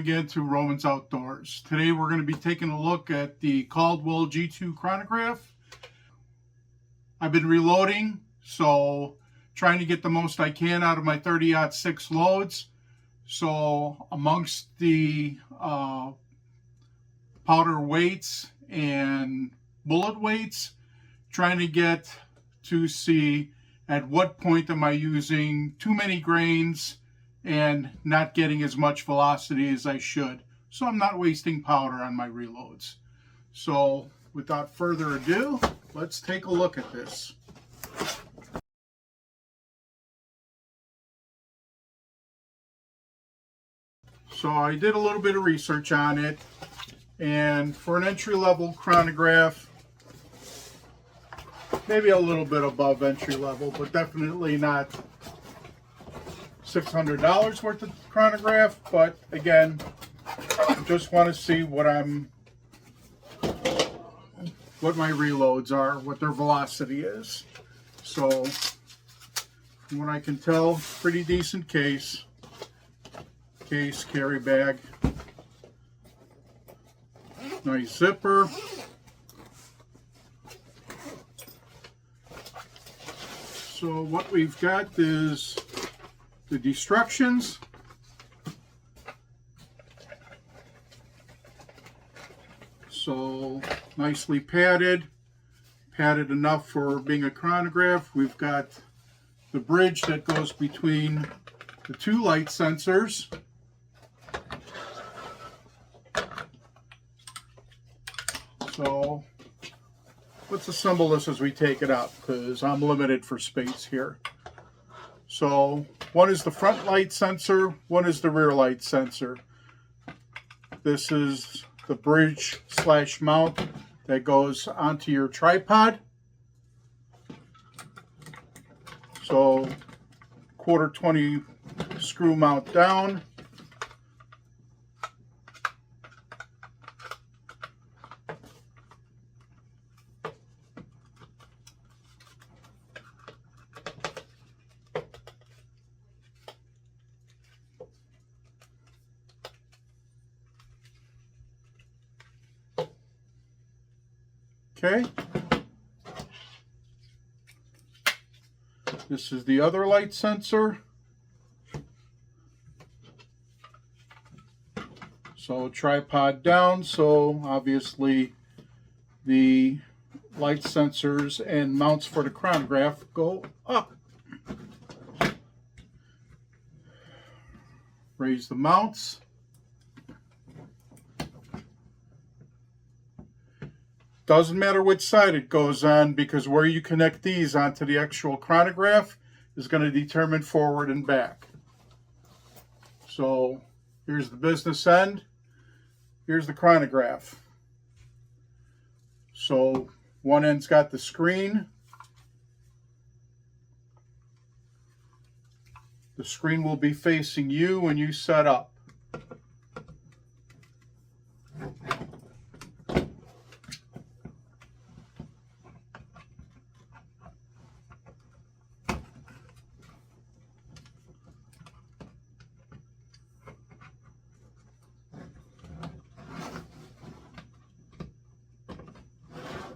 again to Romans Outdoors. Today we're going to be taking a look at the Caldwell G2 Chronograph. I've been reloading, so trying to get the most I can out of my 30-06 loads. So amongst the powder weights and bullet weights, trying to get to see at what point am I using too many grains and not getting as much velocity as I should, so I'm not wasting powder on my reloads. So without further ado, let's take a look at this. So I did a little bit of research on it, and for an entry-level chronograph, maybe a little bit above entry level, but definitely not $600 worth of chronograph. But again, just want to see what my reloads are, what their velocity is. So from what I can tell, pretty decent case, carry bag, nice zipper. So what we've got is the destructions, so nicely padded enough for being a chronograph. We've got the bridge that goes between the two light sensors. So let's assemble this as we take it out, because I'm limited for space here. So one is the front light sensor, one is the rear light sensor. This is the bridge / mount that goes onto your tripod. So 1/4-20 screw mount down. Okay, this is the other light sensor. So tripod down, so obviously the light sensors and mounts for the chronograph go up. Raise the mounts. Doesn't matter which side it goes on, because where you connect these onto the actual chronograph is going to determine forward and back. So here's the business end, here's the chronograph. So one end's got the screen. The screen will be facing you when you set up.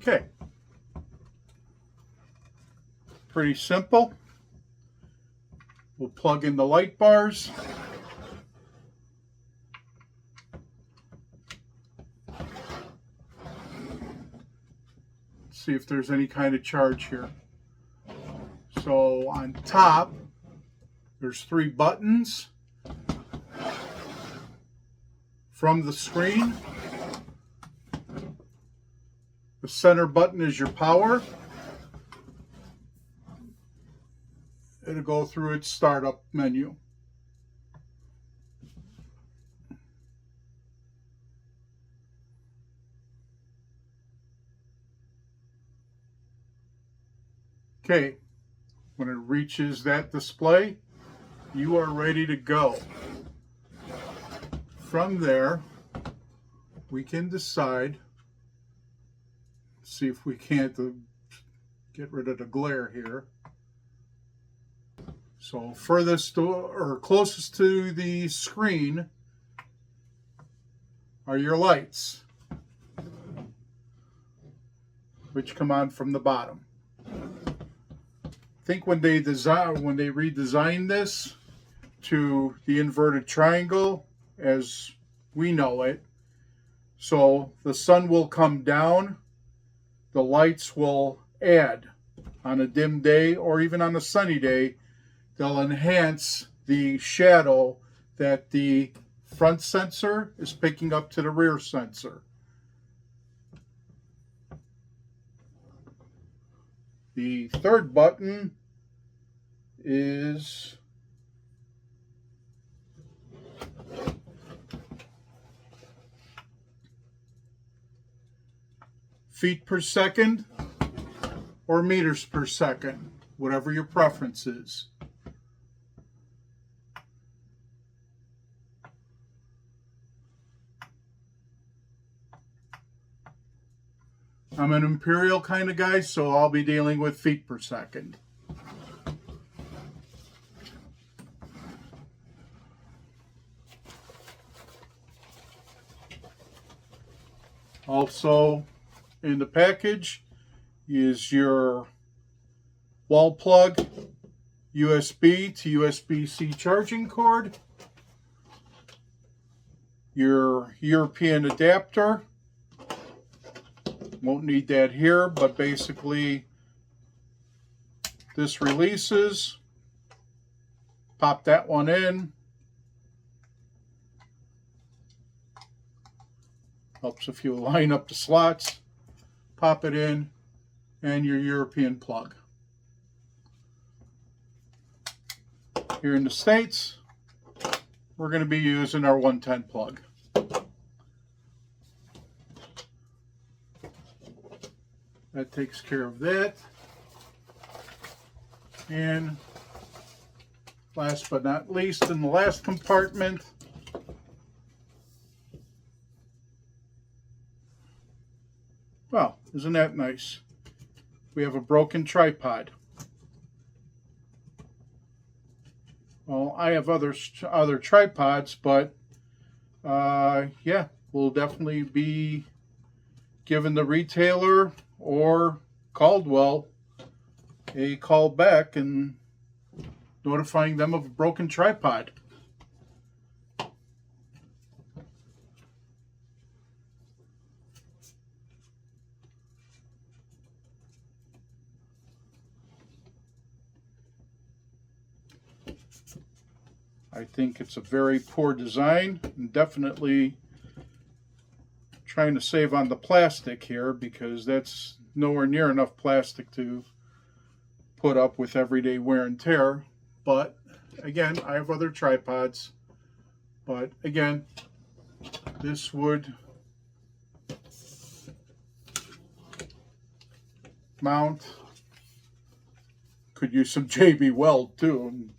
Okay, pretty simple. We'll plug in the light bars. See if there's any kind of charge here. So on top, there's 3 buttons from the screen. The center button is your power. It'll go through its startup menu. Okay, when it reaches that display, you are ready to go. From there, we can decide, see if we can't get rid of the glare here. So furthest to, or closest to the screen are your lights, which come on from the bottom. I think when they redesigned this to the inverted triangle as we know it, so the sun will come down, the lights will add on a dim day or even on a sunny day. They'll enhance the shadow that the front sensor is picking up to the rear sensor. The third button is feet per second or meters per second, whatever your preference is. I'm an imperial kind of guy, so I'll be dealing with feet per second. Also in the package is your wall plug, USB to USB-C charging cord, your European adapter. Won't need that here, but basically this releases. Pop that one in. Helps if you line up the slots. Pop it in, and your European plug. Here in the States, we're going to be using our 110 plug. That takes care of that. And last but not least, in the last compartment, well, isn't that nice? We have a broken tripod. Well, I have other tripods, but yeah, we'll definitely be giving the retailer or Caldwell a call back and notifying them of a broken tripod. I think it's a very poor design, and definitely trying to save on the plastic here, because that's nowhere near enough plastic to put up with everyday wear and tear. But again, I have other tripods, but again, this would mount. Could use some JB Weld too,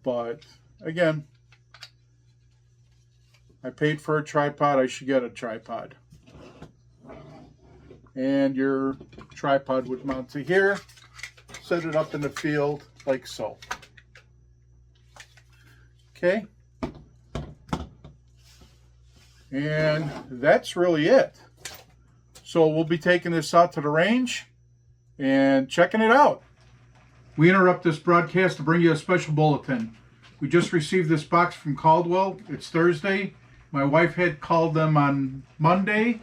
but again, I paid for a tripod, I should get a tripod. And your tripod would mount to here. Set it up in the field like so. Okay. And that's really it. So we'll be taking this out to the range and checking it out. We interrupt this broadcast to bring you a special bulletin. We just received this box from Caldwell. It's Thursday. My wife had called them on Monday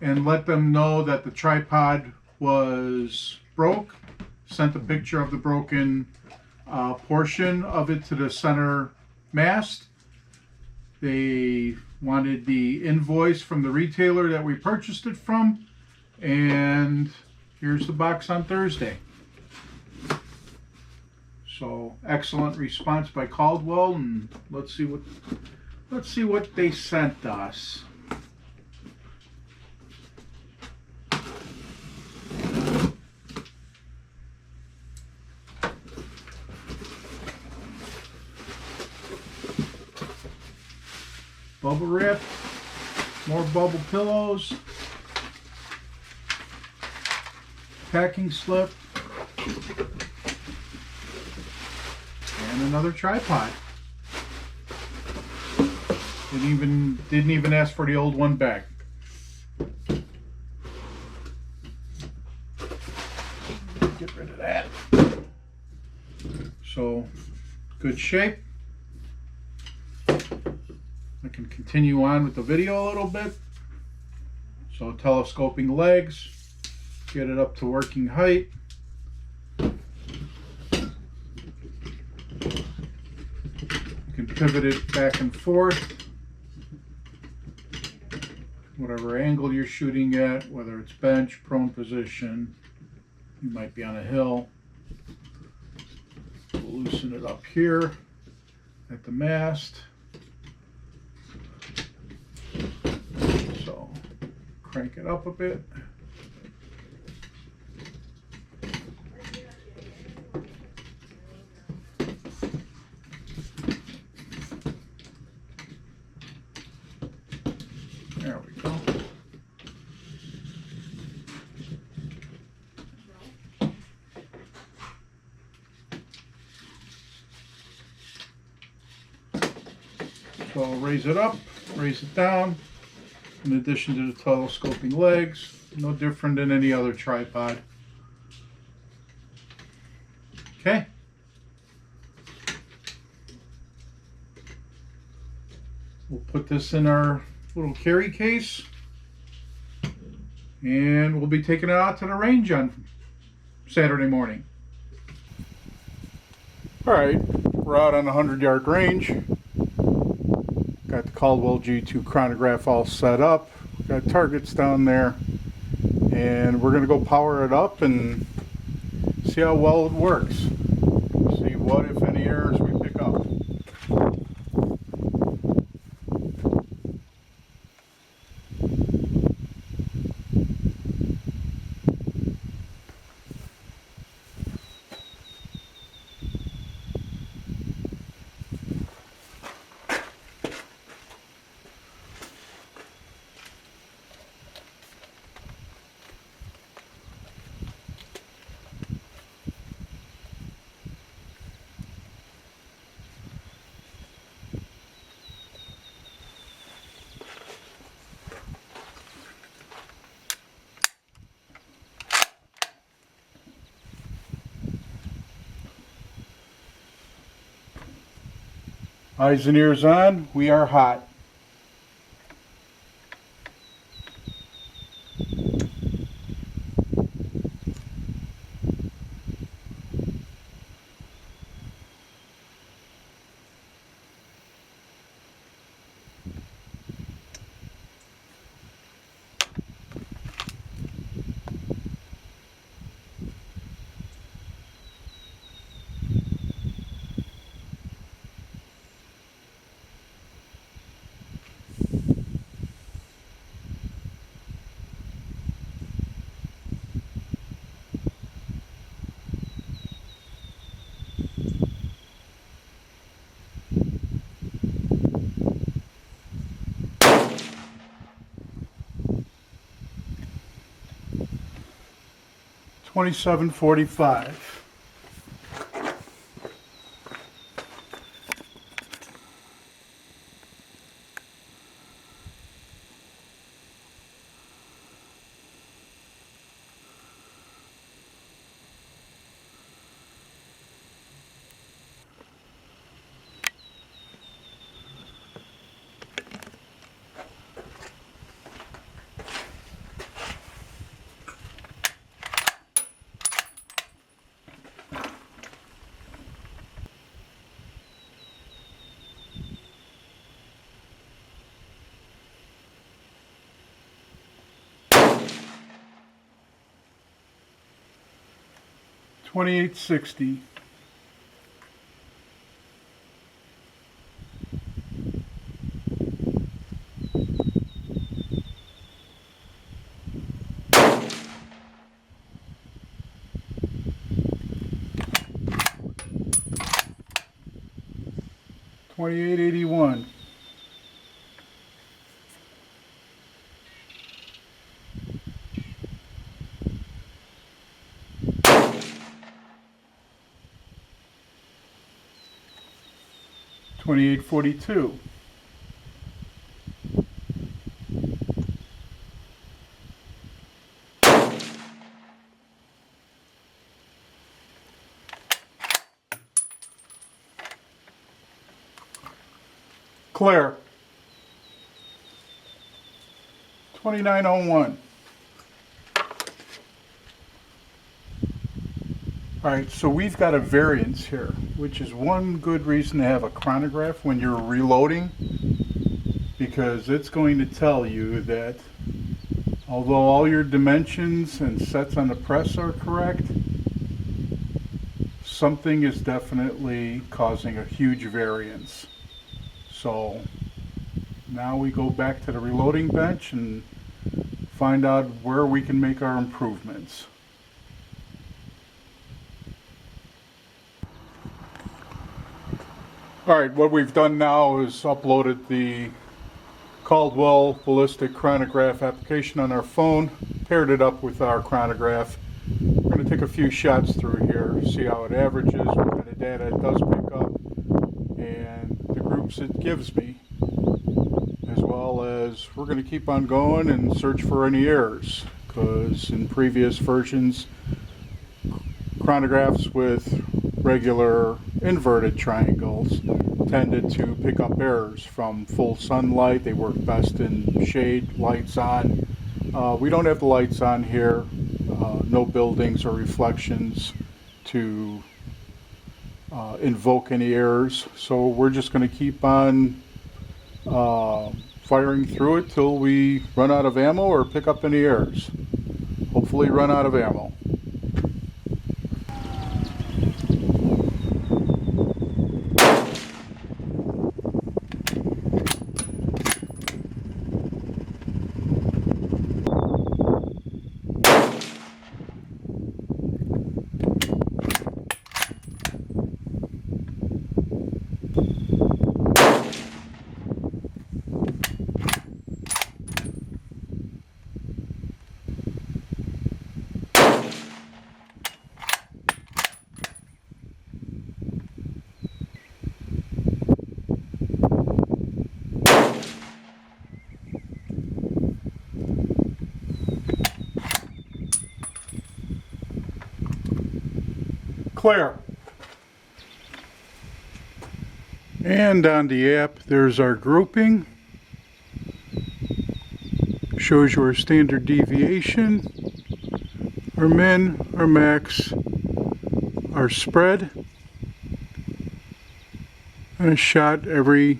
and let them know that the tripod was broke. Sent a picture of the broken portion of it to the center mast. They wanted the invoice from the retailer that we purchased it from, and here's the box on Thursday. So excellent response by Caldwell, and let's see what they sent us. Bubble wrap, more bubble pillows, packing slip, and another tripod. Didn't even ask for the old one back. Get rid of that. So, good shape. I can continue on with the video a little bit. So telescoping legs, get it up to working height. You can pivot it back and forth, whatever angle you're shooting at, whether it's bench, prone position, you might be on a hill. We'll loosen it up here at the mast. So crank it up a bit. There we go. So I'll raise it up, raise it down. In addition to the telescoping legs, no different than any other tripod. Okay. We'll put this in our little carry case and we'll be taking it out to the range on Saturday morning. Alright, we're out on the 100-yard range. Got the Caldwell G2 Chronograph all set up. Got targets down there. And we're going to go power it up and see how well it works. See what, if any, errors we pick up. Eyes and ears on, we are hot. $27.45. $28.60. $28.81. $28.42. Clear. 2901. Alright, so we've got a variance here, which is one good reason to have a chronograph when you're reloading, because it's going to tell you that although all your dimensions and sets on the press are correct, something is definitely causing a huge variance. So now we go back to the reloading bench and find out where we can make our improvements. Alright, what we've done now is uploaded the Caldwell Ballistic Chronograph application on our phone, paired it up with our chronograph. We're going to take a few shots through here, see how it averages, what kind of data it does pick up, and the groups it gives me, as well as we're going to keep on going and search for any errors, because in previous versions, chronographs with regular inverted triangles tended to pick up errors from full sunlight. They work best in shade, lights on. We don't have the lights on here, no buildings or reflections to invoke any errors, so we're just going to keep on firing through it till we run out of ammo or pick up any errors. Hopefully run out of ammo. Clear. And on the app, there's our grouping. Shows you our standard deviation, our min, our max, our spread, and a shot every,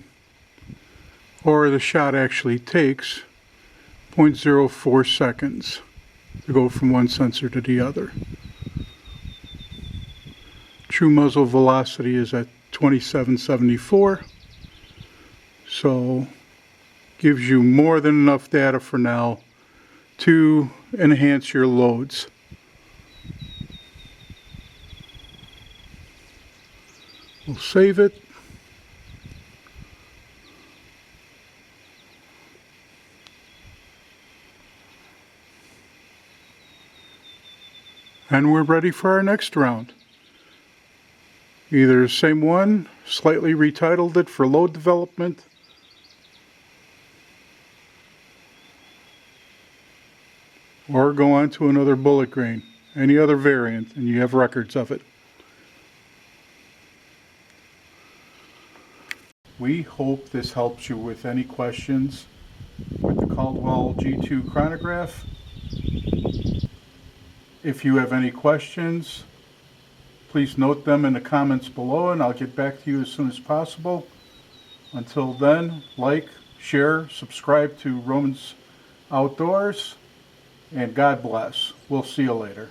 or the shot actually takes 0.04 seconds to go from one sensor to the other. True muzzle velocity is at 2774, so gives you more than enough data for now to enhance your loads. We'll save it. And we're ready for our next round. Either the same one, slightly retitled it for load development, or go on to another bullet grain, any other variant, and you have records of it. We hope this helps you with any questions with the Caldwell G2 Chronograph. If you have any questions, please note them in the comments below and I'll get back to you as soon as possible. Until then, like, share, subscribe to Romans Outdoors, and God bless. We'll see you later.